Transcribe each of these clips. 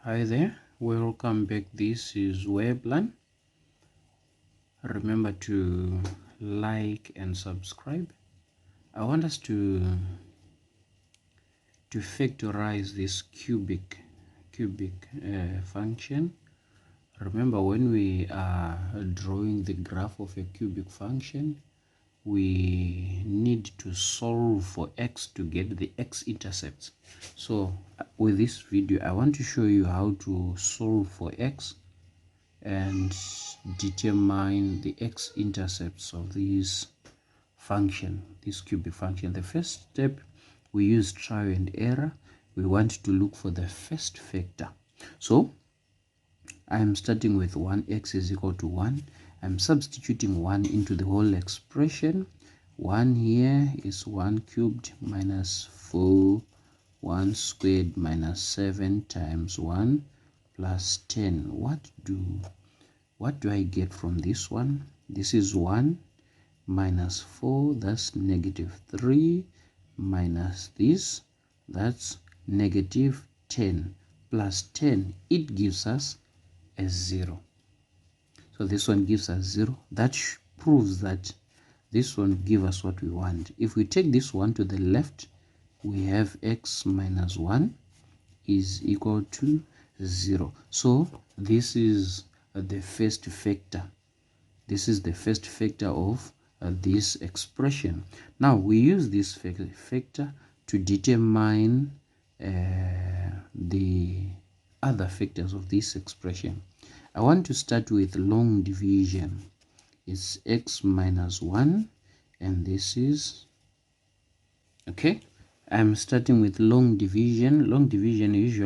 Hi there, welcome back. This is Weblan. Remember to like and subscribe. I want us to factorize this cubic function. Remember, when we are drawing the graph of a cubic function, we need to solve for x to get the x-intercepts. So with this video, I want to show you how to solve for x and determine the x-intercepts of this function, this cubic function. The first step, we use trial and error. We want to look for the first factor. So I'm starting with 1x is equal to 1. I'm substituting 1 into the whole expression. 1 here is 1 cubed minus 4, 1 squared minus 7 times 1 plus 10. What do I get from this one? This is 1 minus 4, that's negative 3, minus this, that's negative 10, plus 10, it gives us a 0. So this one gives us 0. That proves that this one gives us what we want. If we take this one to the left, we have x minus 1 is equal to 0. So this is the first factor. This is the first factor of this expression. Now we use this factor to determine the other factors of this expression. I want to start with long division. It's x minus 1, and this is okay. I'm starting with long division. Long division is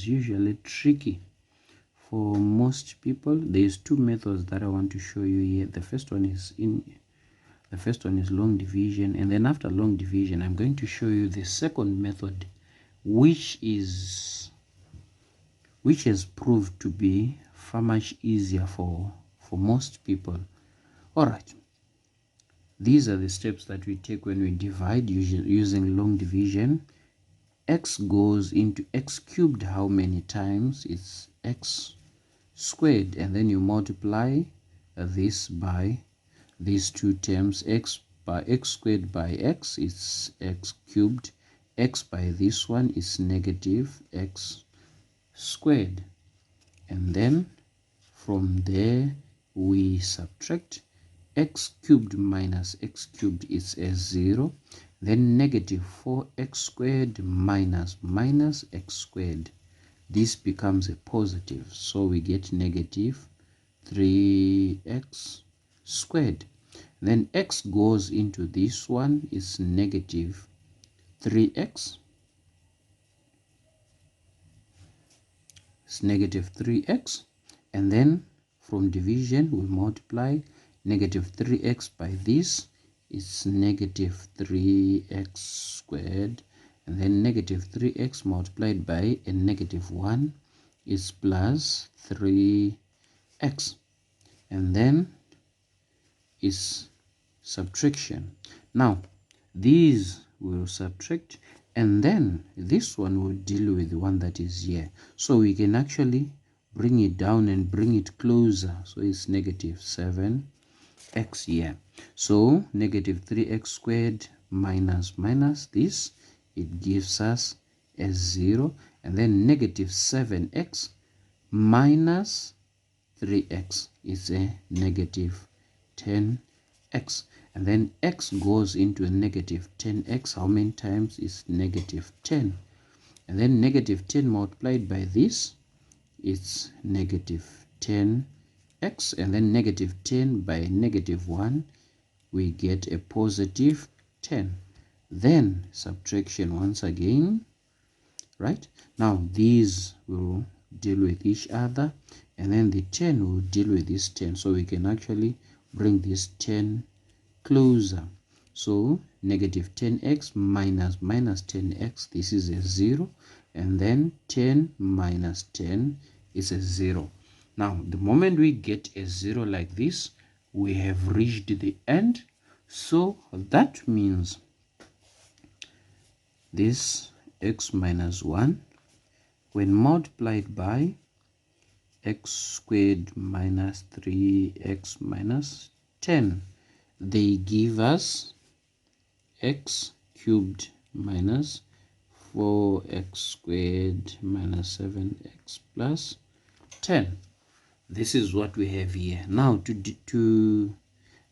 usually tricky for most people. There's two methods that I want to show you here. The first one is long division, and then after long division I'm going to show you the second method, which has proved to be far much easier for most people. All right, these are the steps that we take when we divide using long division. X goes into x cubed how many times? It's x squared, and then you multiply this by these two terms. X squared by x is x cubed, x by this one is negative x squared, and then from there we subtract. X cubed minus x cubed is a 0, then negative 4x squared minus x squared, this becomes a positive, so we get negative 3x squared. Then x goes into this one is negative 3x. It's negative 3x, and then from division we multiply negative 3x by this is negative 3x squared, and then negative 3x multiplied by a negative 1 is plus 3x, and then is subtraction. Now these will subtract, and then this one will deal with the one that is here, so we can actually bring it down and bring it closer. So it's negative 7x here. So negative 3x squared minus this, it gives us a 0, and then negative 7x minus 3x is a negative 10x, and then x goes into a negative 10x. How many times? Is negative 10, and then negative 10 multiplied by this, it's negative 10x, and then negative 10 by negative 1, we get a positive 10. Then subtraction once again, right? Now these will deal with each other, and then the 10 will deal with this 10, so we can actually bring this 10 closer. So negative 10x minus 10x, this is a 0, and then 10 minus 10 is a 0. Now the moment we get a 0 like this, we have reached the end. So that means this x minus 1 when multiplied by x squared minus 3x minus 10, they give us x cubed minus 4x squared minus 7x plus 10. This is what we have here. Now to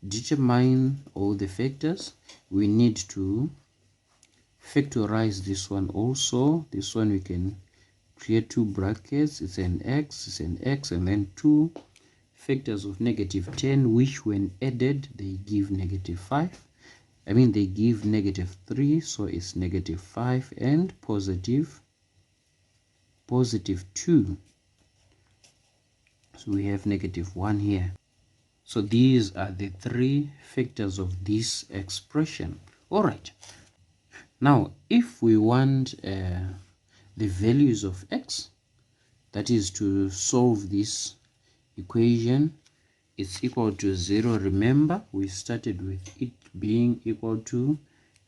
determine all the factors, we need to factorize this one also. This one we can create two brackets. It's an x, and then two factors of negative 10, which when added they give negative 5. They give negative 3, so it's negative 5 and positive 2. So we have negative 1 here. So these are the three factors of this expression. All right. Now, if we want the values of x, that is to solve this equation, it's equal to 0. Remember, we started with it being equal to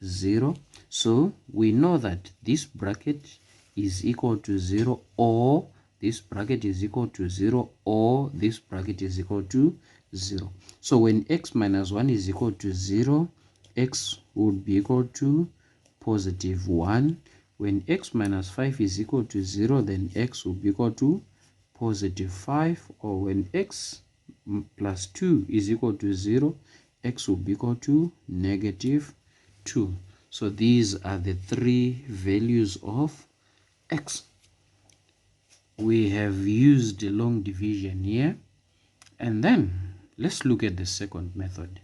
0. So we know that this bracket is equal to 0, or this bracket is equal to 0, or this bracket is equal to 0. So when x minus 1 is equal to 0, x would be equal to positive 1. When x minus 5 is equal to 0, then x will be equal to positive 5. Or when x plus 2 is equal to 0, x will be equal to negative 2. So these are the three values of x. We have used a long division here, and then let's look at the second method.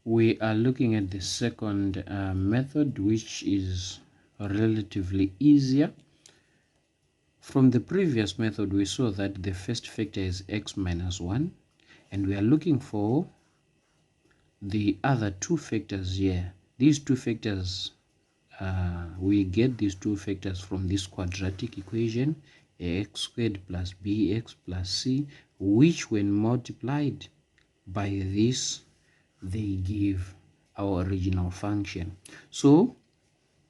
We are looking at the second method, which is relatively easier. From the previous method, we saw that the first factor is x minus 1, and we are looking for the other two factors here. These two factors, we get these two factors from this quadratic equation, ax squared plus bx plus c, which when multiplied by this, they give our original function. So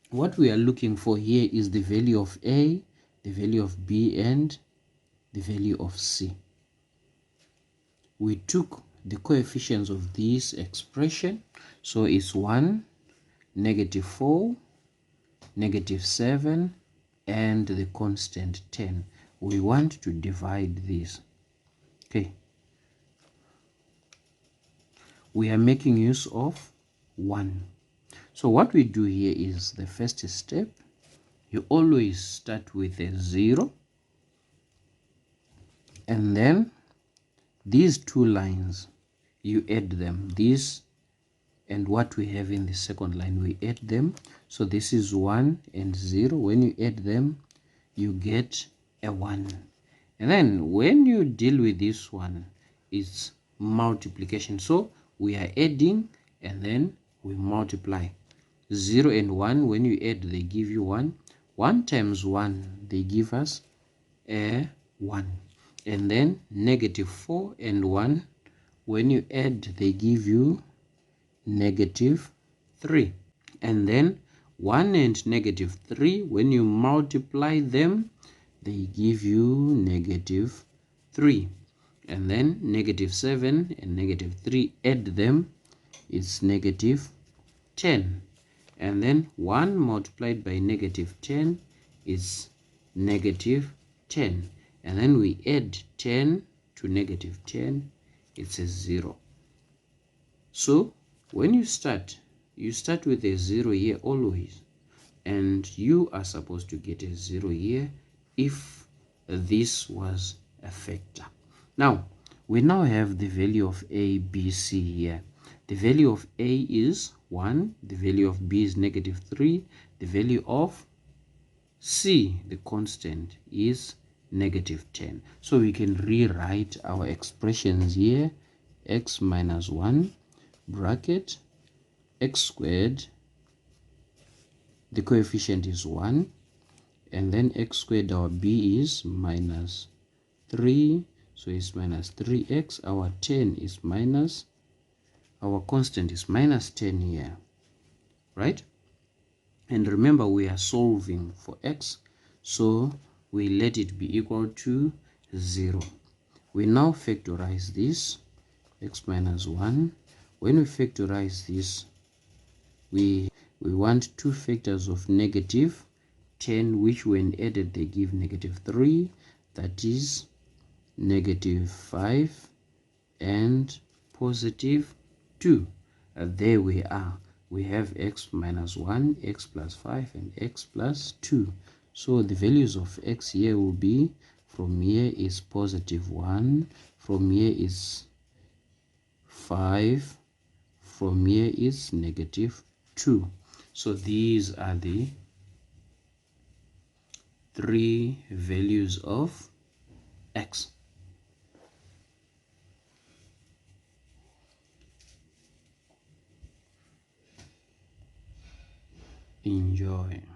what we are looking for here is the value of a, the value of b, and the value of c. We took the coefficients of this expression, so it's 1, negative 4, negative 7, and the constant 10. We want to divide this. Okay, we are making use of 1. So what we do here is, the first step, you always start with a 0, and then these two lines, you add them. This and what we have in the second line, we add them. So this is 1 and 0. When you add them, you get a 1. And then when you deal with this one, it's multiplication. So we are adding and then we multiply. 0 and 1, when you add, they give you 1. 1 times 1, they give us a 1. And then negative 4 and 1, when you add, they give you negative 3. And then 1 and negative 3, when you multiply them, they give you negative 3. And then negative 7 and negative 3, add them, it's negative 10. And then 1 multiplied by negative 10 is negative 10. And then we add 10 to negative 10, it's a 0. So when you start with a 0 here always, and you are supposed to get a 0 here if this was a factor. Now we now have the value of a, b, c here. The value of a is 1, the value of b is negative 3, the value of c, the constant, is negative 10. So we can rewrite our expressions here. X minus 1 bracket x squared, the coefficient is 1, and then x squared, our b is minus 3, so it's minus 3x. Our 10 is minus, our constant is minus 10 here, right? And remember, we are solving for x, so we let it be equal to 0. We now factorize this, x minus 1. When we factorize this, we want two factors of negative 10, which when added they give negative 3, that is negative 5 and positive 2. There we are. We have x minus 1, x plus 5, and x plus 2. So the values of x here will be, from here is positive 1, from here is 5, from here is negative 2. So these are the three values of x. Enjoy.